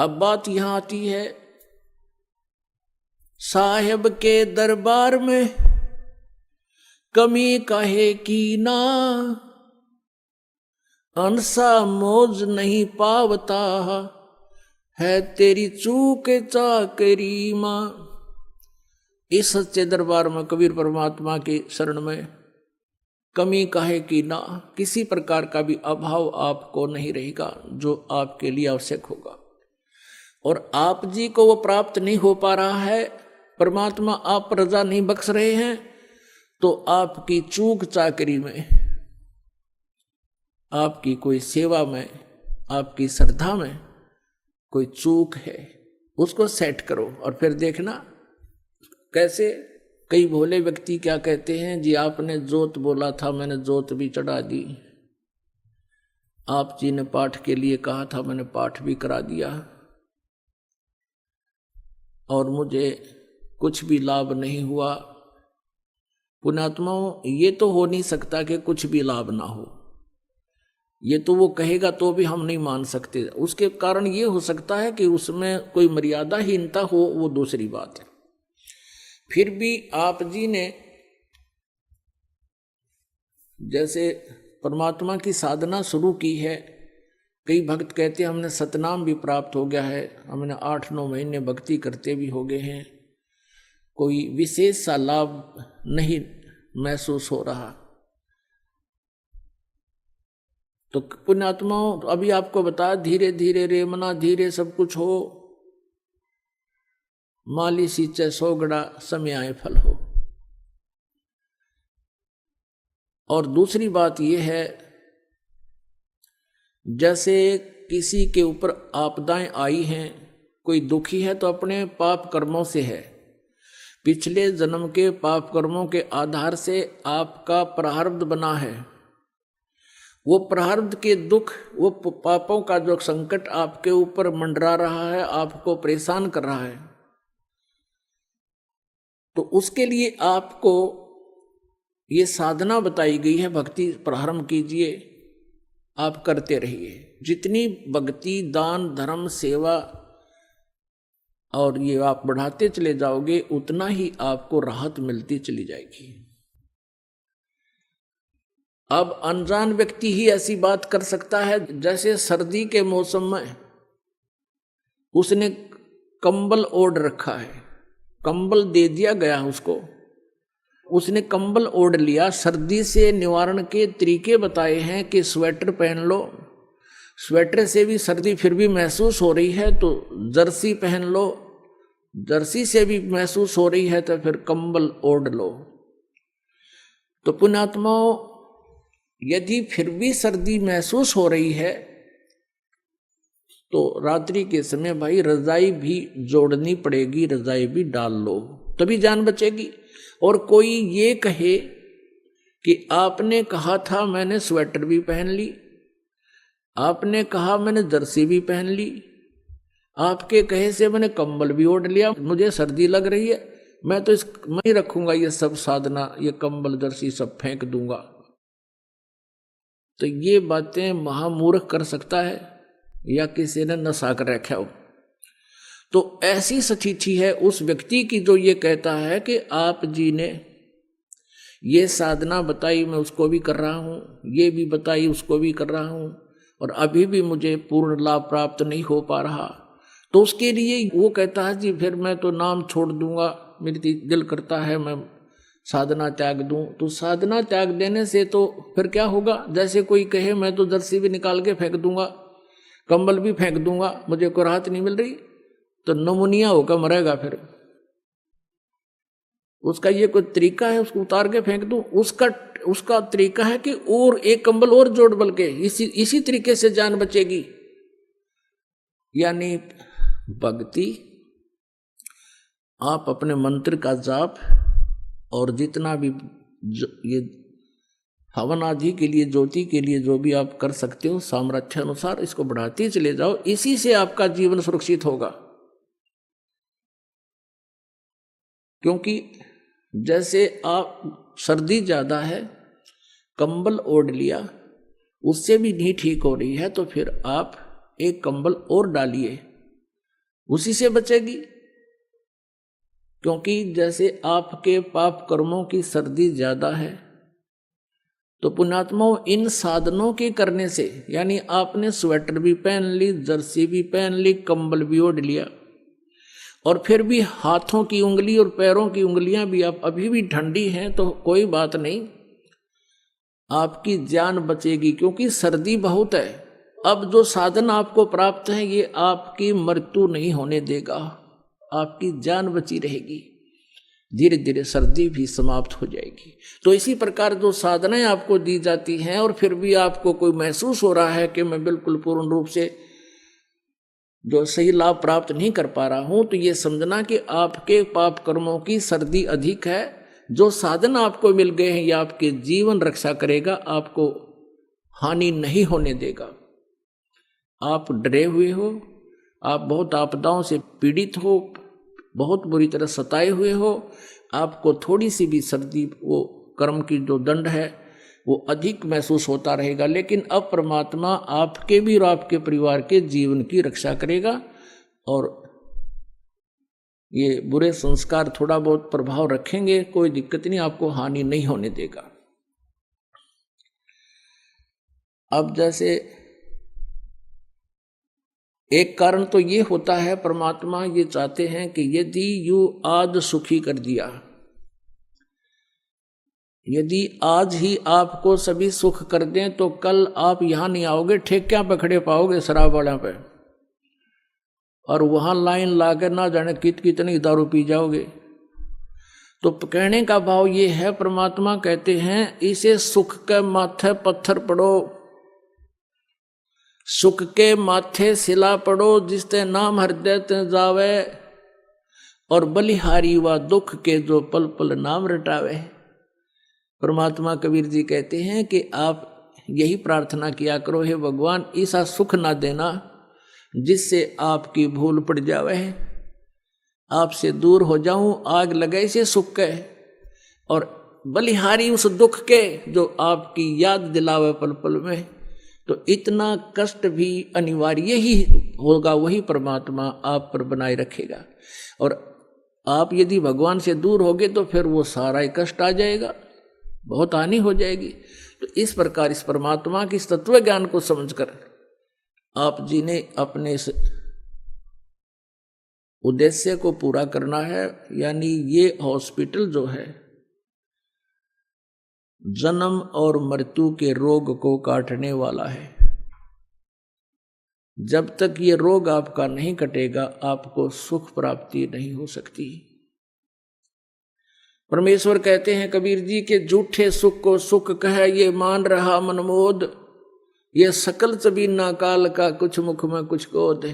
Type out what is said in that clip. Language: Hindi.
अब बात यहां आती है, साहेब के दरबार में कमी काहे की ना, अंसा मौज नहीं पावता है तेरी चूक चाकरी मां। इस सच्चे दरबार में कबीर परमात्मा की शरण में कमी काहे की ना, किसी प्रकार का भी अभाव आपको नहीं रहेगा जो आपके लिए आवश्यक होगा। और आप जी को वो प्राप्त नहीं हो पा रहा है, परमात्मा आप पर रजा नहीं बख्श रहे हैं, तो आपकी चूक चाकरी में, आपकी कोई सेवा में, आपकी श्रद्धा में कोई चूक है, उसको सेट करो और फिर देखना कैसे। कई भोले व्यक्ति क्या कहते हैं जी, आपने जोत बोला था मैंने जोत भी चढ़ा दी, आप जी ने पाठ के लिए कहा था मैंने पाठ भी करा दिया, और मुझे कुछ भी लाभ नहीं हुआ। पुण्यात्माओं, ये तो हो नहीं सकता कि कुछ भी लाभ ना हो, ये तो वो कहेगा तो भी हम नहीं मान सकते। उसके कारण ये हो सकता है कि उसमें कोई मर्यादाहीनता हो, वो दूसरी बात है। फिर भी आप जी ने जैसे परमात्मा की साधना शुरू की है, कई भक्त कहते हैं हमने सतनाम भी प्राप्त हो गया है, हमने 8-9 महीने भक्ति करते भी हो गए हैं, कोई विशेष सा लाभ नहीं महसूस हो रहा। तो पुण्यात्माओं, अभी आपको बता, धीरे धीरे रे मना धीरे सब कुछ हो, माली सींचे सोगड़ा समय आए फल हो। और दूसरी बात यह है, जैसे किसी के ऊपर आपदाएं आई हैं, कोई दुखी है तो अपने पाप कर्मों से है, पिछले जन्म के पाप कर्मों के आधार से आपका प्रारब्ध बना है। वो प्रारब्ध के दुख, वो पापों का जो संकट आपके ऊपर मंडरा रहा है, आपको परेशान कर रहा है, तो उसके लिए आपको ये साधना बताई गई है, भक्ति प्रारंभ कीजिए, आप करते रहिए। जितनी भक्ति, दान, धर्म, सेवा और ये आप बढ़ाते चले जाओगे, उतना ही आपको राहत मिलती चली जाएगी। अब अनजान व्यक्ति ही ऐसी बात कर सकता है, जैसे सर्दी के मौसम में उसने कंबल ओढ़ रखा है, कंबल दे दिया गया उसको, उसने कंबल ओढ़ लिया, सर्दी से निवारण के तरीके बताए हैं कि स्वेटर पहन लो, स्वेटर से भी सर्दी फिर भी महसूस हो रही है तो जर्सी पहन लो, जर्सी से भी महसूस हो रही है तो फिर कंबल ओढ़ लो। तो पुण्यात्माओं, यदि फिर भी सर्दी महसूस हो रही है तो रात्रि के समय भाई रजाई भी जोड़नी पड़ेगी, रजाई भी डाल लो, तभी जान बचेगी। और कोई ये कहे कि आपने कहा था मैंने स्वेटर भी पहन ली, आपने कहा मैंने जर्सी भी पहन ली, आपके कहे से मैंने कंबल भी ओढ़ लिया, मुझे सर्दी लग रही है, मैं तो मैं ही रखूंगा ये सब साधना, ये कंबल जर्सी सब फेंक दूंगा। तो ये बातें महामूर्ख कर सकता है या किसी ने नशा कर रखा हो। तो ऐसी स्थिति है उस व्यक्ति की जो ये कहता है कि आप जी ने ये साधना बताई, मैं उसको भी कर रहा हूँ, ये भी बताई उसको भी कर रहा हूँ, और अभी भी मुझे पूर्ण लाभ प्राप्त नहीं हो पा रहा। तो उसके लिए वो कहता है जी फिर मैं तो नाम छोड़ दूंगा, मेरी दिल करता है मैं साधना त्याग दूं। तो साधना त्याग देने से तो फिर क्या होगा, जैसे कोई कहे मैं तो जर्सी भी निकाल के फेंक दूंगा, कंबल भी फेंक दूंगा, मुझे कोई राहत नहीं मिल रही, तो नमूनिया होकर मरेगा। फिर उसका ये कोई तरीका है उसको उतार के फेंक दूं, उसका तरीका है कि और एक कंबल और जोड़, बल्कि इसी तरीके से जान बचेगी। यानी भक्ति, आप अपने मंत्र का जाप और जितना भी ये हवन आदि के लिए, ज्योति के लिए जो भी आप कर सकते हो, सामर्थ्य अनुसार इसको बढ़ाते चले जाओ, इसी से आपका जीवन सुरक्षित होगा। क्योंकि जैसे आप सर्दी ज्यादा है, कंबल ओढ़ लिया, उससे भी नहीं ठीक हो रही है, तो फिर आप एक कंबल और डालिए, उसी से बचेगी। क्योंकि जैसे आपके पाप कर्मों की सर्दी ज्यादा है, तो पुण्यात्माओं इन साधनों के करने से, यानी आपने स्वेटर भी पहन ली, जर्सी भी पहन ली, कंबल भी ओढ़ लिया, और फिर भी हाथों की उंगली और पैरों की उंगलियां भी आप अभी भी ठंडी हैं, तो कोई बात नहीं, आपकी जान बचेगी, क्योंकि सर्दी बहुत है। अब जो साधन आपको प्राप्त है ये आपकी मृत्यु नहीं होने देगा, आपकी जान बची रहेगी, धीरे धीरे सर्दी भी समाप्त हो जाएगी। तो इसी प्रकार जो साधनाएं आपको दी जाती हैं और फिर भी आपको कोई महसूस हो रहा है कि मैं बिल्कुल पूर्ण रूप से जो सही लाभ प्राप्त नहीं कर पा रहा हूं, तो ये समझना कि आपके पाप कर्मों की सर्दी अधिक है। जो साधन आपको मिल गए हैं ये आपके जीवन रक्षा करेगा, आपको हानि नहीं होने देगा। आप डरे हुए हो, आप बहुत आपदाओं से पीड़ित हो, बहुत बुरी तरह सताए हुए हो, आपको थोड़ी सी भी सर्दी, वो कर्म की जो दंड है वो अधिक महसूस होता रहेगा, लेकिन अब परमात्मा आपके भी और आपके परिवार के जीवन की रक्षा करेगा, और ये बुरे संस्कार थोड़ा बहुत प्रभाव रखेंगे, कोई दिक्कत नहीं, आपको हानि नहीं होने देगा। अब जैसे एक कारण तो ये होता है, परमात्मा ये चाहते हैं कि यदि यू आज सुखी कर दिया, यदि आज ही आपको सभी सुख कर दें, तो कल आप यहां नहीं आओगे, ठेकियां पे खड़े पाओगे शराब वालों पे, और वहां लाइन लाकर ना जाने कितनी दारू पी जाओगे। तो कहने का भाव ये है, परमात्मा कहते हैं इसे सुख के माथे पत्थर पड़ो, सुख के माथे सिला पड़ो, जिसते नाम हृदय ते जावे, और बलिहारी व दुख के जो पल पल नाम रटावे। परमात्मा कबीर जी कहते हैं कि आप यही प्रार्थना किया करो, हे भगवान ऐसा सुख ना देना जिससे आपकी भूल पड़ जावे, आपसे दूर हो जाऊं, आग लगे से सुख के, और बलिहारी उस दुख के जो आपकी याद दिलावे पल पल में। तो इतना कष्ट भी अनिवार्य ही होगा, वही परमात्मा आप पर बनाए रखेगा, और आप यदि भगवान से दूर होगे तो फिर वो सारा ही कष्ट आ जाएगा, बहुत हानि हो जाएगी। तो इस प्रकार इस परमात्मा की तत्व ज्ञान को समझकर आप जी ने अपने इस उद्देश्य को पूरा करना है, यानी ये हॉस्पिटल जो है जन्म और मृत्यु के रोग को काटने वाला है। जब तक ये रोग आपका नहीं कटेगा, आपको सुख प्राप्ति नहीं हो सकती। परमेश्वर कहते हैं कबीर जी के झूठे सुख को सुख कह, ये मान रहा मनमोद, ये सकल चबीना काल का, कुछ मुख में कुछ गोद।